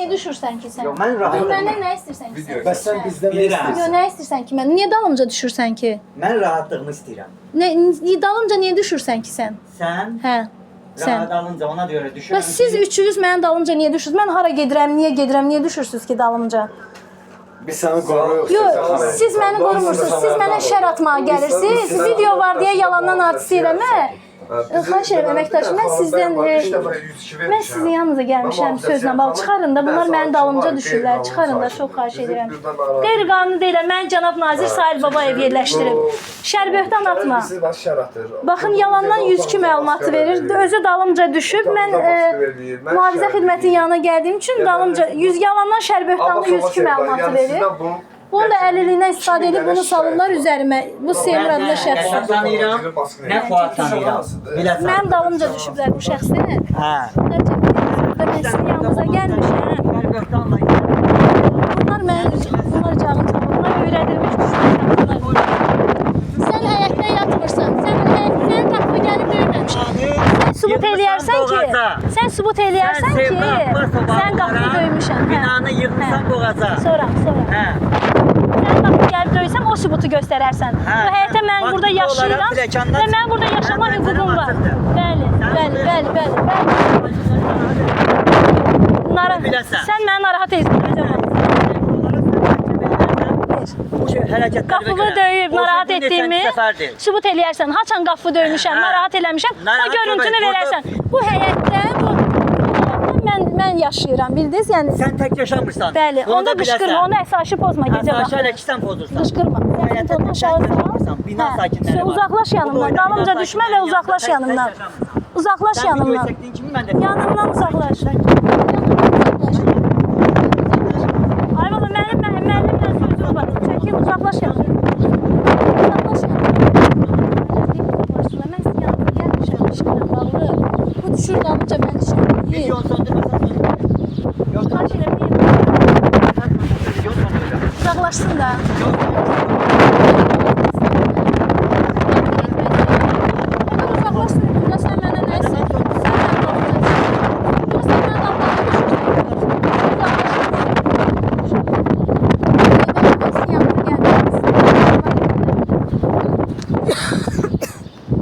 niyə düşürsən ki sən? Yox, mən rahat. Məndən nə istəyirsən ki sən? Bəs sən bizdən nə Bilirəm. istəyirsən? Yox, nə istəyirsən ki mən? Niyə dalımca düşürsən ki? Mən rahatlığımı istəyirəm. Dalımca niyə düşürsən ki sən? Sən Hə. Sən. rahat alınca ona görə düşürəm. Bəs siz üçünüz mənim dalımca niyə düşürsünüz? Mən hara gedirəm, niyə düşürsünüz ki dalımca? Biz səni qoruyuruq. Yox, siz məni qorumursunuz. Siz mənə şər atmağa gəlirsiniz. Video var deyə yalandan artist eləmək. Xahiş edirəm əməkdaşım, mən sizdən mən sizin yanınıza gəlmişəm sözlə bağlı. Çıxarın da, bunlar mənim dalımca düşürlər. Çıxarın da, çox xahiş edirəm. Qeyri-qanuni deyiləm, mən cənab nazir Sahil Babayev yerləşdirib. Şər böhtan atma. Baxın, yalandan 102 məlumatı verir. Özü dalımca düşüb. Mən mühafizə xidmətinin yanına gəldiyim üçün dalımca yalandan şər böhtanlı 102 məlumatı verir. Bunu da əliliyinə istifadə edib bunu salırlar üzərimə. Bu Seymur adlı şəxs. Tanıyıram. Nə Fuad tanıyıram. Biləsən. Mənim dalımca düşüblər bu şəxslər. Hə. Mən sizin yanınıza gəlmişəm. Bunlar canım tanımlar öyrədilmiş düşmüşlər. Sən həyətdə yatmırsan. Sən qapı gəlib döyməmişsən. Sən sübut eləyərsən ki, sən qapını döymüşsən. Binanı yığırsan boğaza. Sonra. Hə. Sən qapı gəlib döysəm o sübutu göstərərsən. Bu həyətə mən burada yaşayıram və mən burada yaşama hüququm var. Bəli. Sən məni narahat etdirəcəksən. Qapımı döyüb, narahat etdiyimi sübut eləyərsən. Haçan qapı döymüşəm, narahat eləmişəm, o görüntünü verərsən. Bu həyətdə, mən yaşayıram, bildiniz? Yəni Sən tək yaşamırsan. Bəli, onda qışqırma, onu əsaşı pozma gecə vaxtı. Əsaşı elə ki, sən pozursan. Qışqırma. Həyətdə yaşamırsan, bina sakinləri var. Uzaqlaş yanımdan, dalımca düşmə və uzaqlaş yanımdan. Uzaqlaş yanımdan. Sən video çəkdiyin kimi mən də... Yanımdan uzaqlaş. Ay baba, mənimlə sözüm var. Çəkim, uzaqlaş yanımdan. Uzaqlaş yanımdan. Mən sizin yanımda gəlmişəm, işqlə bağlı. Bu düşür dalımca mən işim. Video söndürməsən söndür. Xahiş edirəm, uzaqlaşsın da.